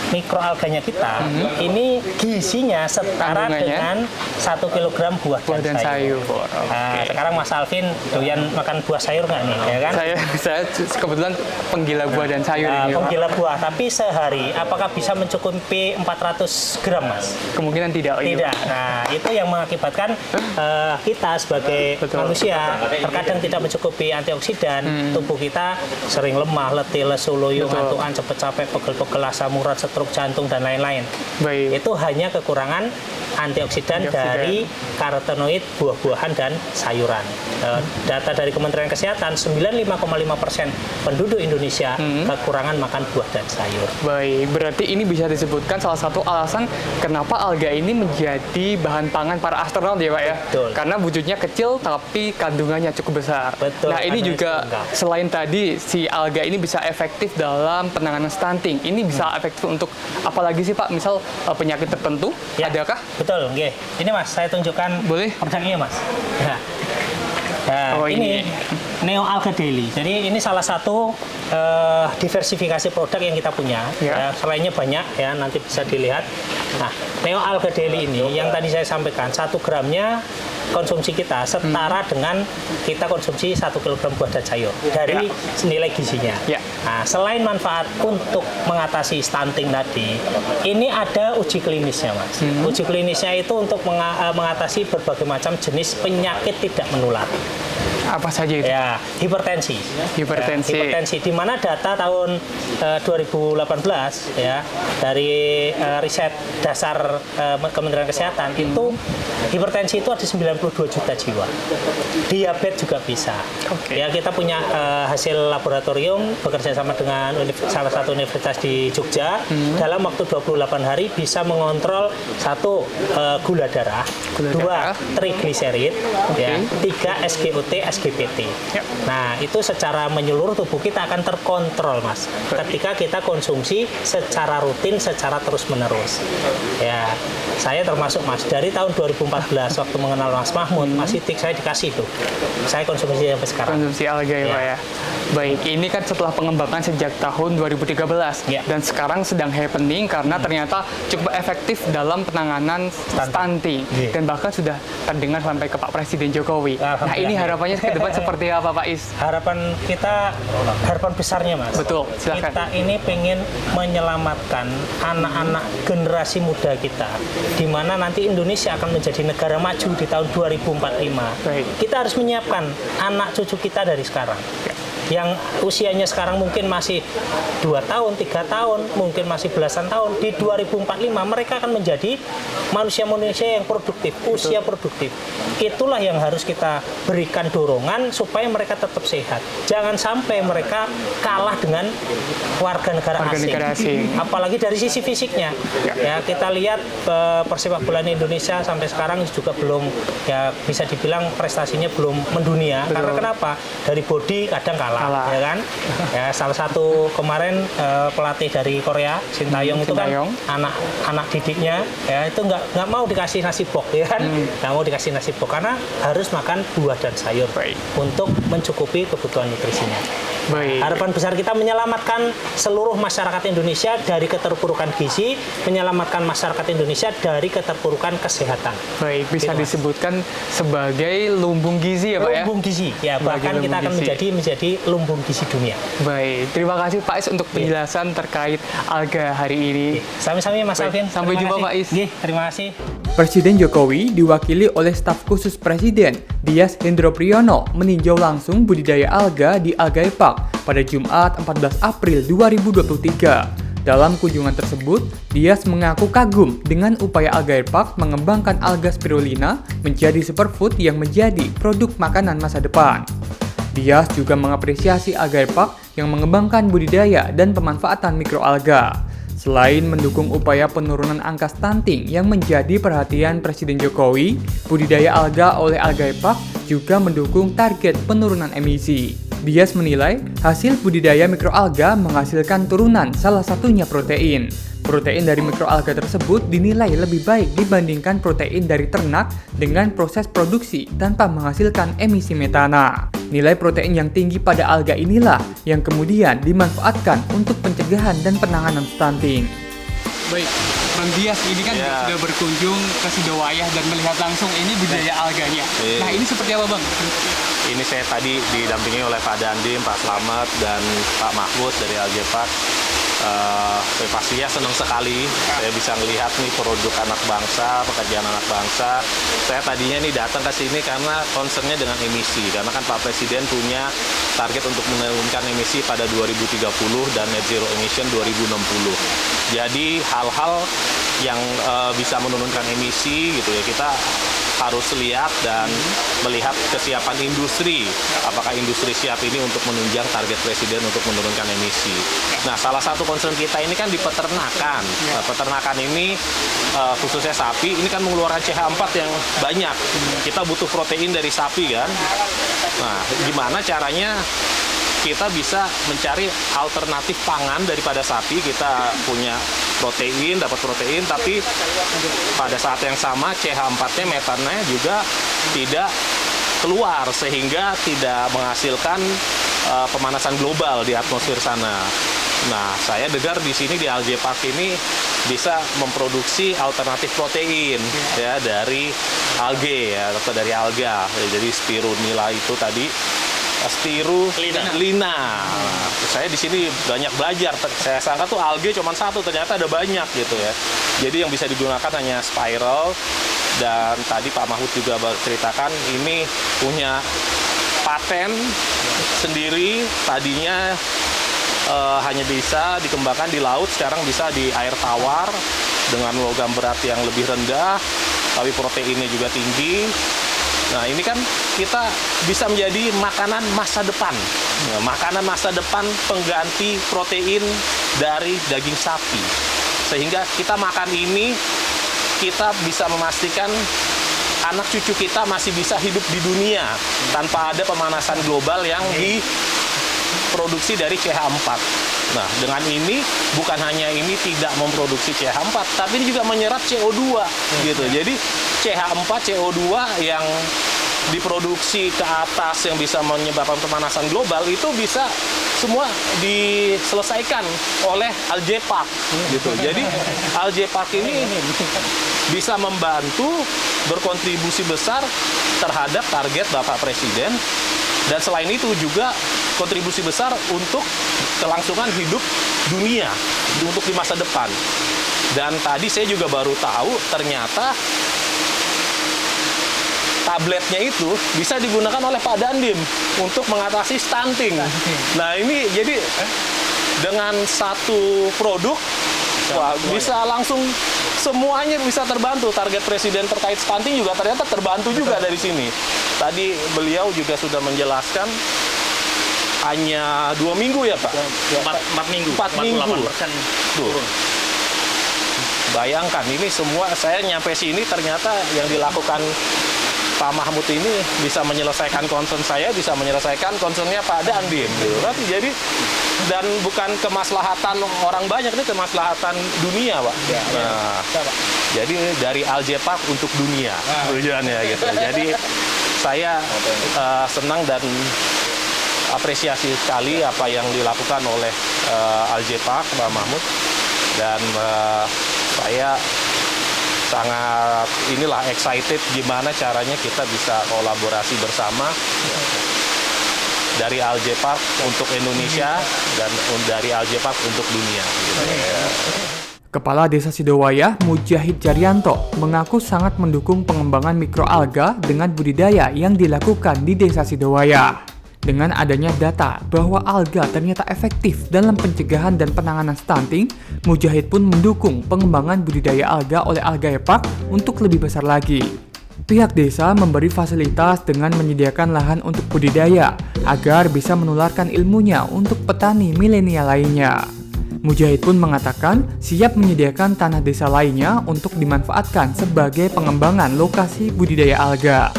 S4: mikroalganya kita ini gizinya setara
S6: Kandungannya?
S4: dengan 1 kilogram buah dan sayur. Nah, sekarang Mas Alvin doyan makan buah sayur nggak nih, ya kan?
S6: Saya kebetulan penggila buah dan sayur ini, Pak.
S4: Penggila buah, tapi sehari apakah bisa mencukupi 400 gram, Mas?
S6: Kemungkinan tidak. ini,
S4: Tidak.
S6: Pak.
S4: Nah, itu yang mengakibatkan kita sebagai manusia terkadang tidak mencukupi antioksidan. Tubuh kita sering lemah, letih, lesu, loyo, ngantukan, cepet capek, pegel-pegel, asam urat, stroke jantung dan lain-lain.
S6: Baik.
S4: Itu hanya kekurangan antioksidan dari karotenoid buah-buahan dan sayuran. Data dari Kementerian Kesehatan, 95,5% penduduk Indonesia kekurangan makan buah dan sayur.
S6: Baik, berarti ini bisa disebutkan salah satu alasan kenapa alga ini menjadi bahan pangan para astronot ya, Pak ya?
S4: Betul.
S6: Karena wujudnya kecil tapi kandungannya cukup besar.
S4: Betul,
S6: Nah, ini
S4: kandungannya
S6: juga
S4: cukup lengkap.
S6: selain tadi si alga ini bisa efektif dalam penanganan stunting. Ini bisa efektif untuk apalagi sih, Pak? Misal penyakit tertentu,
S4: Ya,
S6: adakah?
S4: betul, nggih. Ini Mas, saya tunjukkan
S6: Boleh.
S4: produknya Mas. Nah,
S6: Oh,
S4: ini Neo Alga Daily. Jadi ini salah satu diversifikasi produk yang kita punya.
S6: Ya.
S4: Selainnya banyak ya, nanti bisa dilihat. Nah, Neo Alga Daily ini yang tadi saya sampaikan, 1 gramnya konsumsi kita setara dengan kita konsumsi 1 kilogram buah dan sayur dari nilai gizinya.
S6: Ya.
S4: Nah, selain manfaat untuk mengatasi stunting tadi, ini ada uji klinisnya, Mas. Uji klinisnya itu untuk mengatasi berbagai macam jenis penyakit tidak menular.
S6: Apa saja itu?
S4: Ya, hipertensi.
S6: Hipertensi.
S4: Ya, hipertensi. Di mana data tahun 2018 ya dari riset dasar Kementerian Kesehatan itu hipertensi itu ada 92 juta jiwa. Diabetes juga bisa.
S6: Oke.
S4: Ya, kita punya hasil laboratorium bekerja sama dengan salah satu universitas di Jogja. Dalam waktu 28 hari bisa mengontrol 1 gula darah, 2 trigliserid, ya, 3 SGOT, SGPT.
S6: Ya.
S4: Nah, itu secara menyeluruh tubuh kita akan terkontrol, Mas. Ketika kita konsumsi secara rutin, secara terus-menerus. Ya, saya termasuk, Mas, dari tahun 2014 waktu mengenal Mas Mahmud, Mas Sidik, saya dikasih tuh. Saya konsumsi sampai sekarang.
S6: Konsumsi alga ya,
S4: Ya.
S6: Pak ya. Baik, ini kan setelah pengembangan sejak tahun 2013
S4: Ya.
S6: dan sekarang sedang happening karena ternyata cukup efektif dalam penanganan stunting
S4: Iya.
S6: dan bahkan sudah terdengar sampai ke Pak Presiden Jokowi. Nah, ini
S4: Alhamdulillah.
S6: harapannya ke depan seperti apa, Pak Is?
S4: Harapan kita, harapan besarnya, Mas.
S6: Betul, silakan.
S4: Kita ini pengen menyelamatkan anak-anak generasi muda kita, di mana nanti Indonesia akan menjadi negara maju di tahun 2045.
S6: Baik.
S4: Kita harus menyiapkan anak cucu kita dari sekarang. Yang usianya sekarang mungkin masih 2 tahun, 3 tahun, mungkin masih belasan tahun. Di 2045 mereka akan menjadi manusia-manusia yang produktif, usia produktif. Itulah yang harus kita berikan dorongan supaya mereka tetap sehat. Jangan sampai mereka kalah dengan warga negara asing. Apalagi dari sisi fisiknya. Ya, kita lihat persepak bola Indonesia sampai sekarang juga belum, ya bisa dibilang prestasinya belum mendunia. Karena kenapa? Dari body kadang kalah. kalah. Ya kan? Ya, salah satu kemarin pelatih dari Korea, Shin Tae-yong itu kan anak didiknya ya itu nggak mau dikasih nasi bok, ya kan? Nggak mau dikasih nasi bok karena harus makan buah dan sayur untuk mencukupi kebutuhan nutrisinya. Harapan besar kita menyelamatkan seluruh masyarakat Indonesia dari keterpurukan gizi, menyelamatkan masyarakat Indonesia dari keterpurukan kesehatan.
S6: Baik, bisa disebutkan sebagai lumbung gizi ya Pak ya?
S4: Lumbung gizi, ya bahkan kita akan menjadi lumbung gizi dunia.
S6: Baik, terima kasih Pak Is untuk penjelasan terkait alga hari ini.
S4: Sami-sami Mas Alvin.
S6: Sampai jumpa Pak Is.
S4: Terima kasih.
S5: Presiden Jokowi diwakili oleh staf khusus Presiden, Dias Hendro Priyono, meninjau langsung budidaya alga di Algae Park pada Jumat 14 April 2023. Dalam kunjungan tersebut, Dias mengaku kagum dengan upaya Algae Park mengembangkan alga spirulina menjadi superfood yang menjadi produk makanan masa depan. Dias juga mengapresiasi Algae Park yang mengembangkan budidaya dan pemanfaatan mikroalga. Selain mendukung upaya penurunan angka stunting yang menjadi perhatian Presiden Jokowi, budidaya alga oleh Algae Park juga mendukung target penurunan emisi. Dias menilai hasil budidaya mikroalga menghasilkan turunan salah satunya protein. Protein dari mikroalga tersebut dinilai lebih baik dibandingkan protein dari ternak dengan proses produksi tanpa menghasilkan emisi metana. Nilai protein yang tinggi pada alga inilah yang kemudian dimanfaatkan untuk pencegahan dan penanganan stunting.
S6: Baik, Bang Dias ini kan sudah berkunjung ke Sidowayah dan melihat langsung ini budidaya alganya. Nah ini seperti apa Bang?
S3: Ini saya tadi didampingi oleh Pak Dandim, Pak Slamet, dan Pak Mahfud dari Algae Park. Pastinya senang sekali saya bisa melihat nih produk anak bangsa, pekerjaan anak bangsa. Saya tadinya nih datang ke sini karena concernnya dengan emisi, karena kan Pak Presiden punya target untuk menurunkan emisi pada 2030 dan net zero emission 2060. Jadi hal-hal yang bisa menurunkan emisi gitu ya, kita harus lihat dan melihat kesiapan industri. Apakah industri siap ini untuk menunjang target Presiden untuk menurunkan emisi. Nah, salah satu concern kita ini kan di peternakan. Nah, peternakan ini khususnya sapi, ini kan mengeluarkan CH4 yang banyak. Kita butuh protein dari sapi kan. Nah, gimana caranya kita bisa mencari alternatif pangan daripada sapi? Kita punya protein, dapat protein, tapi pada saat yang sama CH4-nya, metannya juga tidak keluar sehingga tidak menghasilkan pemanasan global di atmosfer sana. Nah, saya dengar di sini di Algae Park ini bisa memproduksi alternatif protein ya dari algae ya, atau dari alga. Jadi spirulina itu tadi spirulina. Nah, saya di sini banyak belajar. Saya sangka tuh algae cuma satu, ternyata ada banyak gitu ya. Jadi yang bisa digunakan hanya spiral, dan tadi Pak Mahfud juga ceritakan ini punya paten sendiri. Tadinya hanya bisa dikembangkan di laut, sekarang bisa di air tawar dengan logam berat yang lebih rendah, tapi proteinnya juga tinggi. Nah, ini kan kita bisa menjadi makanan masa depan. Nah, makanan masa depan pengganti protein dari daging sapi. Sehingga kita makan ini, kita bisa memastikan anak cucu kita masih bisa hidup di dunia tanpa ada pemanasan global yang diproduksi dari CH4. Nah, dengan ini bukan hanya ini tidak memproduksi CH4, tapi ini juga menyerap CO2 gitu. Jadi CH4, CO2 yang diproduksi ke atas yang bisa menyebabkan pemanasan global itu bisa semua diselesaikan oleh Algae Park gitu. Jadi Algae Park ini bisa membantu berkontribusi besar terhadap target Bapak Presiden, dan selain itu juga kontribusi besar untuk kelangsungan hidup dunia untuk di masa depan. Dan tadi saya juga baru tahu ternyata tabletnya itu bisa digunakan oleh Pak Dandim untuk mengatasi stunting. Nah, ini jadi dengan satu produk bisa langsung semuanya bisa terbantu. Target Presiden terkait stunting juga ternyata terbantu juga dari sini. Tadi beliau juga sudah menjelaskan hanya 2 minggu ya Pak? 4 minggu. 48% turun. Bayangkan ini semua, saya nyampe sini ternyata yang dilakukan Pak Mahmud ini bisa menyelesaikan concern saya, bisa menyelesaikan concernnya Pak Dandim gitu. Tapi jadi dan bukan kemaslahatan orang banyak, ini kemaslahatan dunia, Pak. Nah, jadi dari Aljepark untuk dunia tujuannya gitu. Jadi saya senang dan apresiasi sekali apa yang dilakukan oleh Aljepark, Pak Mahmud, dan saya sangat excited gimana caranya kita bisa kolaborasi bersama dari Aljepark untuk Indonesia dan dari Aljepark untuk dunia.
S5: Kepala Desa Sidowayah, Mujahid Jaryanto, mengaku sangat mendukung pengembangan mikroalga dengan budidaya yang dilakukan di Desa Sidowayah. Dengan adanya data bahwa alga ternyata efektif dalam pencegahan dan penanganan stunting, Mujahid pun mendukung pengembangan budidaya alga oleh Algaepark untuk lebih besar lagi. Pihak desa memberi fasilitas dengan menyediakan lahan untuk budidaya agar bisa menularkan ilmunya untuk petani milenial lainnya. Mujahid pun mengatakan siap menyediakan tanah desa lainnya untuk dimanfaatkan sebagai pengembangan lokasi budidaya alga.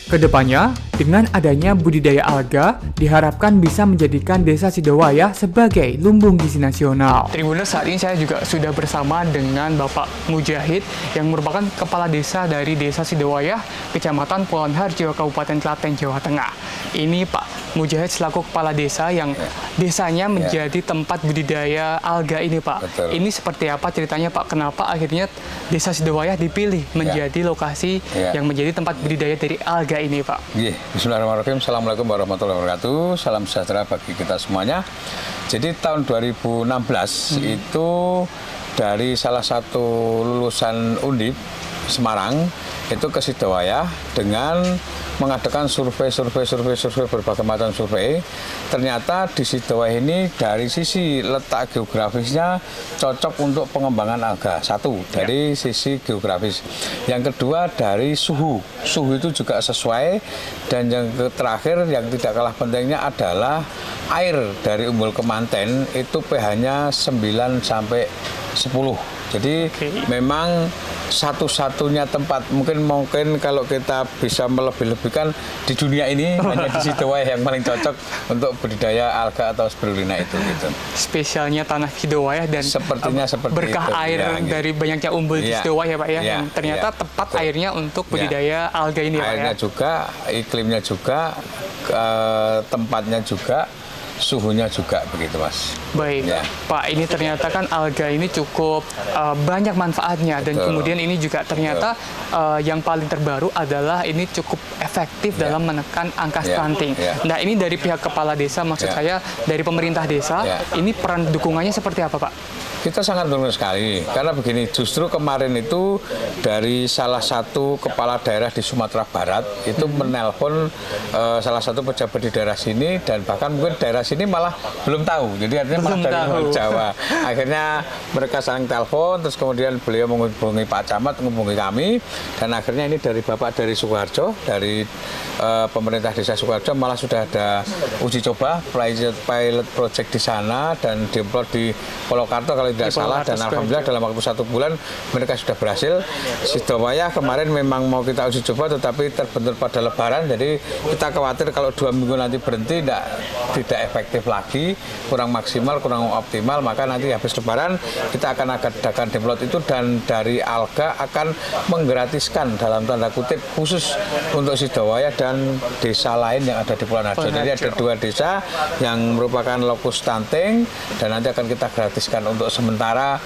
S5: Kedepannya, dengan adanya budidaya alga, diharapkan bisa menjadikan Desa Sidowayah sebagai lumbung gizi nasional.
S6: Tribuners, saat ini saya juga sudah bersama dengan Bapak Mujahid yang merupakan Kepala Desa dari Desa Sidowayah, Kecamatan Pulonharjo, Kabupaten Klaten, Jawa Tengah. Ini Pak Mujahid selaku Kepala Desa yang desanya menjadi tempat budidaya alga ini, Pak.
S9: Betul.
S6: Ini seperti apa ceritanya, Pak? Kenapa akhirnya Desa Sidowayah dipilih menjadi lokasi yang menjadi tempat budidaya dari alga ini, Pak?
S9: Bismillahirrahmanirrahim. Assalamualaikum warahmatullahi wabarakatuh. Salam sejahtera bagi kita semuanya. Jadi tahun 2016 itu dari salah satu lulusan Undip Semarang itu ke Sidowayah dengan mengadakan survei berbagai macam survei. Ternyata di Sidowayah ini dari sisi letak geografisnya cocok untuk pengembangan alga. Satu, dari sisi geografis. Yang kedua, dari suhu. Suhu itu juga sesuai. Dan yang terakhir yang tidak kalah pentingnya adalah air dari Umbul Kemanten itu pH-nya 9 sampai 10. Jadi memang satu-satunya tempat mungkin kalau kita bisa melebih-lebihkan di dunia ini hanya di Sidowayah yang paling cocok untuk budidaya alga atau spirulina itu gitu.
S6: Spesialnya tanah Sidowayah dan
S9: sepertinya seperti
S6: berkah
S9: itu.
S6: air dari banyaknya umbul di Sidowayah, Pak ya. Yang ternyata tepat airnya untuk budidaya alga ini, Pak ya.
S9: Airnya juga, iklimnya juga, tempatnya juga, suhunya juga begitu, Mas.
S6: Baik, Pak, ini ternyata kan alga ini cukup banyak manfaatnya dan kemudian ini juga ternyata yang paling terbaru adalah ini cukup efektif dalam menekan angka stunting. Nah, ini dari pihak kepala desa, maksud saya dari pemerintah desa, ini peran dukungannya seperti apa, Pak?
S9: Kita sangat beruntung sekali, karena begini, justru kemarin itu dari salah satu kepala daerah di Sumatera Barat itu menelpon salah satu pejabat di daerah sini, dan bahkan mungkin daerah sini malah belum tahu, jadi artinya malah dari luar Jawa. Akhirnya mereka saling telepon, terus kemudian beliau menghubungi Pak Camat, menghubungi kami, dan akhirnya ini dari Bapak dari Sukoharjo, dari pemerintah desa Sukoharjo malah sudah ada uji coba pilot project di sana dan diemplot di Polokarto kalau tidak salah, dan alhamdulillah dalam waktu 1 bulan mereka sudah berhasil. Sidowayah kemarin memang mau kita uji coba tetapi terbentur pada Lebaran, jadi kita khawatir kalau 2 minggu nanti berhenti tidak efektif lagi, kurang maksimal, kurang optimal, maka nanti habis Lebaran kita akan adakan demplot itu, dan dari alga akan menggratiskan dalam tanda kutip khusus untuk Sidowayah dan desa lain yang ada di Pulonharjo. Jadi ada 2 desa yang merupakan lokus stunting dan nanti akan kita gratiskan untuk sementara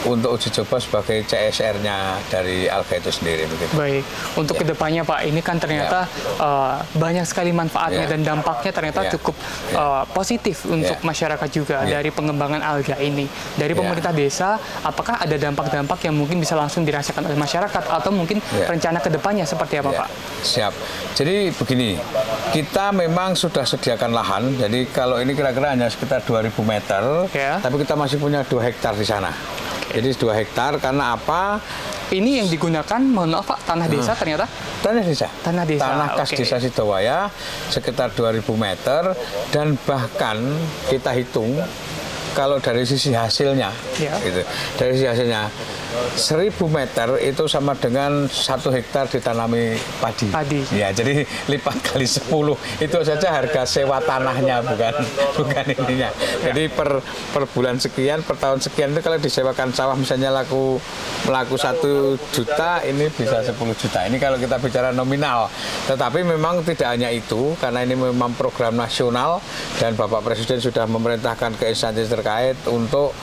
S9: untuk uji coba sebagai CSR-nya dari alga itu sendiri. Begitu.
S6: Baik, untuk kedepannya Pak, ini kan ternyata banyak sekali manfaatnya dan dampaknya ternyata cukup positif untuk masyarakat juga dari pengembangan alga ini. Dari pemerintah desa, apakah ada dampak-dampak yang mungkin bisa langsung dirasakan oleh masyarakat atau mungkin rencana kedepannya seperti apa, Pak?
S9: Siap. Jadi begini, kita memang sudah sediakan lahan, jadi kalau ini kira-kira hanya sekitar 2000 meter, tapi kita masih punya 2 hektar di sana. Jadi 2 hektar karena apa?
S6: Ini yang digunakan, mohon maaf Pak, tanah desa ternyata?
S9: Tanah desa.
S6: Tanah desa.
S9: Tanah kas desa Sidowayah sekitar 2000 meter, dan bahkan kita hitung kalau dari sisi hasilnya,
S6: Ya.
S9: gitu. Dari sisi hasilnya 1.000 meter itu sama dengan 1 hektar ditanami padi.
S6: Padi.
S9: Ya, jadi lipat kali 10 itu saja harga sewa tanahnya, bukan ininya. Jadi per bulan sekian, per tahun sekian itu kalau disewakan sawah misalnya melaku 1 juta, ini bisa 10 juta. Ini kalau kita bicara nominal. Tetapi memang tidak hanya itu, karena ini memang program nasional dan Bapak Presiden sudah memerintahkan ke instansi terkait untuk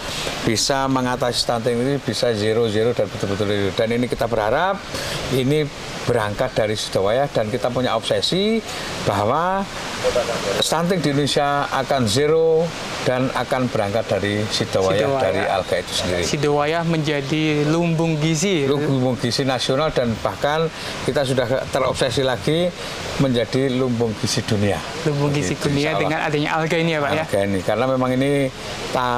S9: bisa mengatasi stunting ini bisa zero dan betul-betul itu. Dan ini kita berharap ini berangkat dari Sidowaya dan kita punya obsesi bahwa stunting di Indonesia akan zero dan akan berangkat dari Sidowaya, dari alga itu sendiri.
S6: Sidowaya menjadi lumbung gizi.
S9: Lumbung gizi nasional dan bahkan kita sudah terobsesi lagi menjadi lumbung gizi dunia.
S6: Lumbung gizi
S9: Gitu,
S6: dunia
S9: insya
S6: dengan adanya alga ini ya Pak ya?
S9: Alga ini, karena memang ini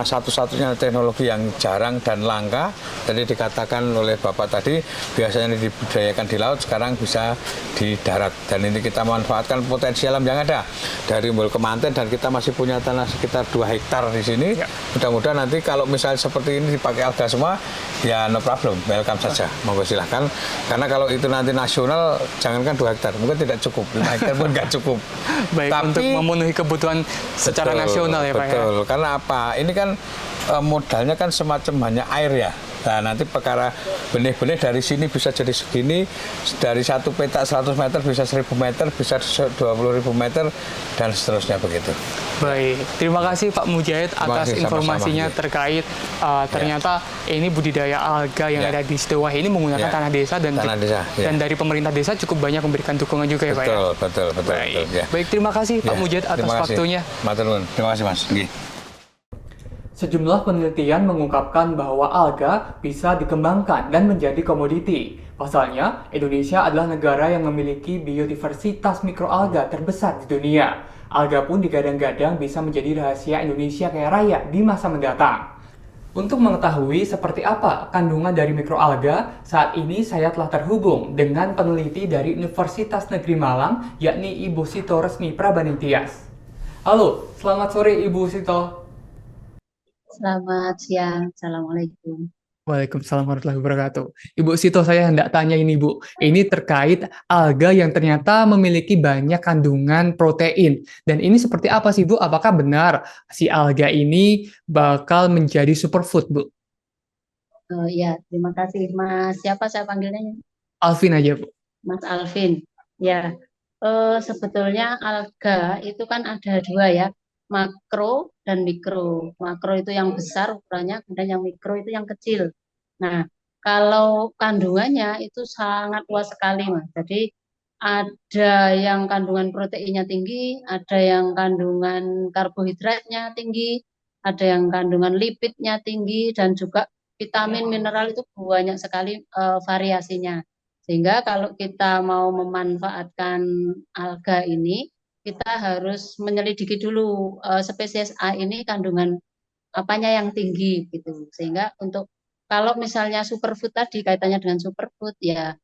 S9: satu-satunya teknologi yang jarang dan langka. Tadi dikatakan oleh Bapak tadi, biasanya dibudidayakan di laut, sekarang bisa di darat. Dan ini kita manfaatkan potensi alam yang ada dari Umbul Kemanten dan kita masih punya tanah sekitar 2 hektar di sini.
S6: Ya.
S9: Mudah-mudahan nanti kalau misalnya seperti ini dipakai alga semua, ya no problem, welcome saja. Monggo silahkan. Karena kalau itu nanti nasional, jangankan 2 hektar, mungkin tidak cukup, 5 hektar pun nggak cukup.
S6: Baik, untuk memenuhi kebutuhan secara nasional ya Pak ya?
S9: Betul, karena apa? Ini kan modalnya kan semacam hanya air ya. Nah, nanti perkara benih-benih dari sini bisa jadi segini, dari 1 petak 100 meter bisa 1.000 meter, bisa 20.000 meter, dan seterusnya begitu.
S6: Baik, terima kasih Pak Mujahid atas
S9: kasih,
S6: informasinya
S9: sama-sama.
S6: terkait ternyata ini budidaya alga yang ada di Sidowaya ini menggunakan tanah desa dan dan dari pemerintah desa cukup banyak memberikan dukungan juga ya Pak ya?
S9: Betul.
S6: Baik,
S9: Ya.
S6: baik terima kasih Pak Mujahid atas waktunya.
S9: Matur nuwun. Terima kasih Mas. Nggih.
S5: Sejumlah penelitian mengungkapkan bahwa alga bisa dikembangkan dan menjadi komoditi. Pasalnya, Indonesia adalah negara yang memiliki biodiversitas mikroalga terbesar di dunia. Alga pun digadang-gadang bisa menjadi rahasia Indonesia kaya raya di masa mendatang. Untuk mengetahui seperti apa kandungan dari mikroalga, saat ini saya telah terhubung dengan peneliti dari Universitas Negeri Malang, yakni Ibu Sito Resmi Prabaningtyas. Halo, selamat sore Ibu Sito.
S10: Selamat siang, Assalamualaikum.
S5: Waalaikumsalam warahmatullahi wabarakatuh. Ibu Sito, saya hendak tanya ini Bu, ini terkait alga yang ternyata memiliki banyak kandungan protein. Dan ini seperti apa sih Bu? Apakah benar si alga ini bakal menjadi superfood Bu?
S10: Ya, terima kasih Mas. Siapa saya panggilnya?
S5: Alvin aja Bu.
S10: Mas Alvin. Ya, sebetulnya alga itu kan ada 2 ya, makro dan mikro. Makro itu yang besar ukurannya, kemudian yang mikro itu yang kecil. Nah, kalau kandungannya itu sangat luas sekali Mas. Jadi ada yang kandungan proteinnya tinggi, ada yang kandungan karbohidratnya tinggi, ada yang kandungan lipidnya tinggi, dan juga vitamin mineral itu banyak sekali variasinya. Sehingga kalau kita mau memanfaatkan alga ini, kita harus menyelidiki dulu spesies A ini kandungan apanya yang tinggi gitu. Sehingga untuk kalau misalnya superfood tadi kaitannya dengan superfood ya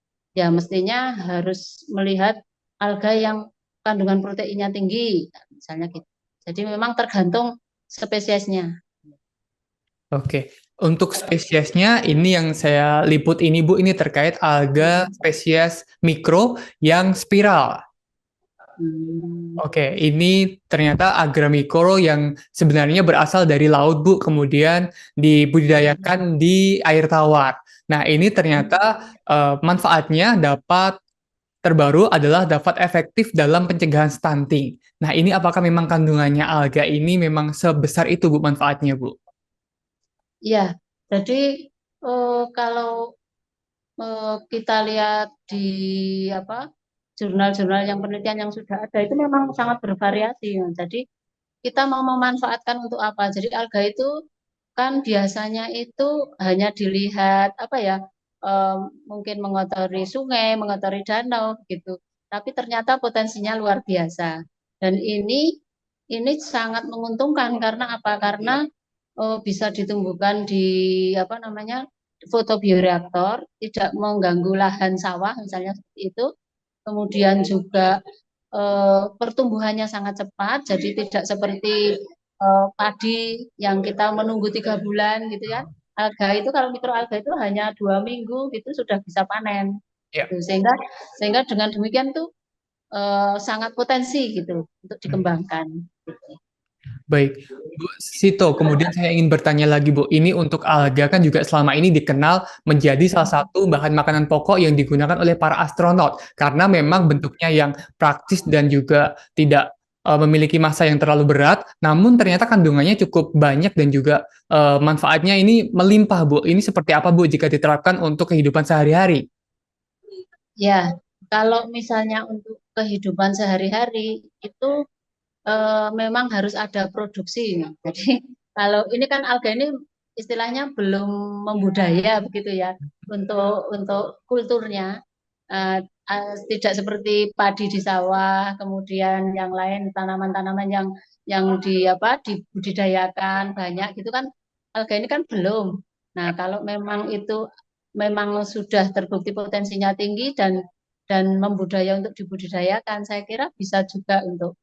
S10: mestinya harus melihat alga yang kandungan proteinnya tinggi misalnya gitu. Jadi memang tergantung spesiesnya.
S5: Oke, untuk spesiesnya ini yang saya liput ini Bu, ini terkait alga spesies mikro yang spiral. Oke, ini ternyata alga mikro yang sebenarnya berasal dari laut Bu, kemudian dibudidayakan di air tawar. Nah, ini ternyata manfaatnya dapat terbaru adalah dapat efektif dalam pencegahan stunting. Nah, ini apakah memang kandungannya alga ini memang sebesar itu Bu manfaatnya Bu?
S10: Ya, jadi kalau kita lihat di jurnal-jurnal yang penelitian yang sudah ada itu memang sangat bervariasi. Jadi kita mau memanfaatkan untuk apa? Jadi alga itu kan biasanya itu hanya dilihat mungkin mengotori sungai, mengotori danau gitu. Tapi ternyata potensinya luar biasa. Dan ini sangat menguntungkan karena apa? Karena bisa ditumbuhkan di fotobioreaktor, tidak mengganggu lahan sawah misalnya seperti itu. Kemudian juga pertumbuhannya sangat cepat, jadi tidak seperti padi yang kita menunggu 3 bulan gitu ya. Alga itu kalau mikroalga itu hanya 2 minggu gitu sudah bisa panen.
S5: Ya.
S10: Gitu. Sehingga dengan demikian tuh sangat potensi gitu untuk dikembangkan. Gitu.
S5: Baik, Bu Sito, kemudian saya ingin bertanya lagi, Bu. Ini untuk alga kan juga selama ini dikenal menjadi salah satu bahan makanan pokok yang digunakan oleh para astronot karena memang bentuknya yang praktis dan juga tidak memiliki massa yang terlalu berat, namun ternyata kandungannya cukup banyak dan juga manfaatnya ini melimpah, Bu. Ini seperti apa, Bu, jika diterapkan untuk kehidupan sehari-hari?
S10: Ya, kalau misalnya untuk kehidupan sehari-hari itu memang harus ada produksi. Jadi kalau ini kan alga ini istilahnya belum membudaya begitu ya untuk kulturnya. Tidak seperti padi di sawah, kemudian yang lain tanaman-tanaman yang dibudidayakan banyak gitu kan, alga ini kan belum. Nah, kalau memang itu memang sudah terbukti potensinya tinggi dan membudaya untuk dibudidayakan, saya kira bisa juga untuk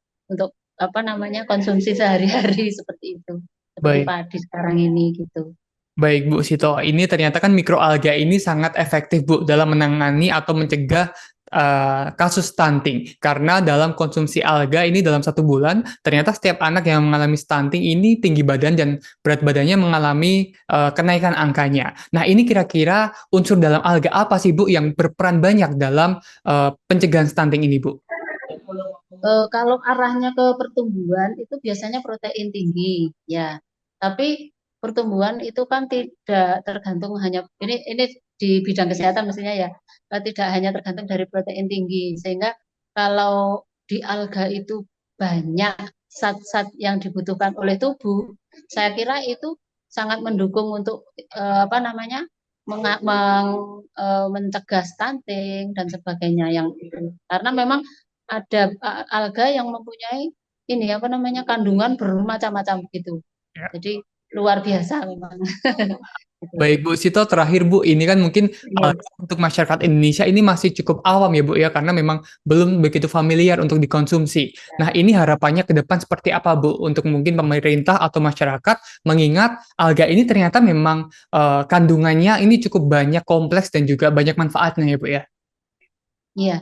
S10: konsumsi sehari-hari seperti itu, seperti
S5: Baik.
S10: padi sekarang ini gitu.
S5: Baik, Bu Sito. Ini ternyata kan mikroalga ini sangat efektif, Bu, dalam menangani atau mencegah kasus stunting. Karena dalam konsumsi alga ini dalam 1 bulan, ternyata setiap anak yang mengalami stunting ini tinggi badan dan berat badannya mengalami kenaikan angkanya. Nah, ini kira-kira unsur dalam alga apa sih, Bu, yang berperan banyak dalam pencegahan stunting ini, Bu?
S10: Kalau arahnya ke pertumbuhan itu biasanya protein tinggi, ya. Tapi pertumbuhan itu kan tidak tergantung hanya ini di bidang kesehatan mestinya ya, tidak hanya tergantung dari protein tinggi. Sehingga kalau di alga itu banyak zat-zat yang dibutuhkan oleh tubuh, saya kira itu sangat mendukung untuk mencegah stunting dan sebagainya yang itu. Karena memang ada alga yang mempunyai kandungan bermacam-macam gitu.
S5: Ya.
S10: Jadi luar biasa memang.
S5: Baik, Bu Sito, terakhir, Bu, ini kan mungkin untuk masyarakat Indonesia ini masih cukup awam ya, Bu, ya, karena memang belum begitu familiar untuk dikonsumsi. Nah, ini harapannya ke depan seperti apa, Bu, untuk mungkin pemerintah atau masyarakat, mengingat alga ini ternyata memang kandungannya ini cukup banyak, kompleks, dan juga banyak manfaatnya ya, Bu, ya?
S10: Iya,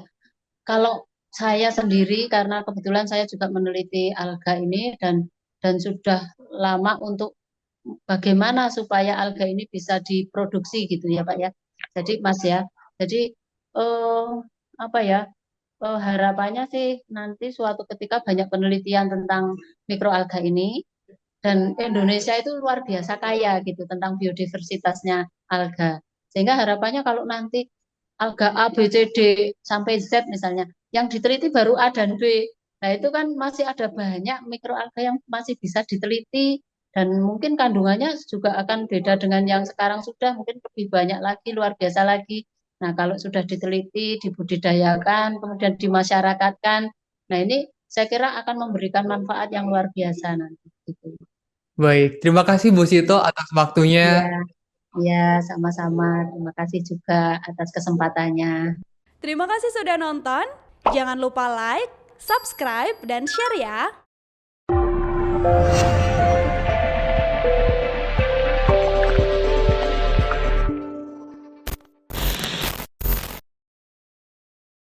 S10: kalau saya sendiri karena kebetulan saya juga meneliti alga ini dan sudah lama untuk bagaimana supaya alga ini bisa diproduksi gitu ya Pak ya. Jadi Mas ya, jadi harapannya sih nanti suatu ketika banyak penelitian tentang mikroalga ini dan Indonesia itu luar biasa kaya gitu tentang biodiversitasnya alga. Sehingga harapannya kalau nanti alga A, B, C, D sampai Z misalnya, yang diteliti baru A dan B. Nah itu kan masih ada banyak mikroalga yang masih bisa diteliti dan mungkin kandungannya juga akan beda dengan yang sekarang sudah mungkin lebih banyak lagi, luar biasa lagi. Nah kalau sudah diteliti, dibudidayakan, kemudian dimasyarakatkan, nah ini saya kira akan memberikan manfaat yang luar biasa nanti. Gitu.
S5: Baik, terima kasih Bu Sito atas waktunya.
S10: Ya, sama-sama. Terima kasih juga atas kesempatannya.
S11: Terima kasih sudah nonton. Jangan lupa like, subscribe, dan share ya.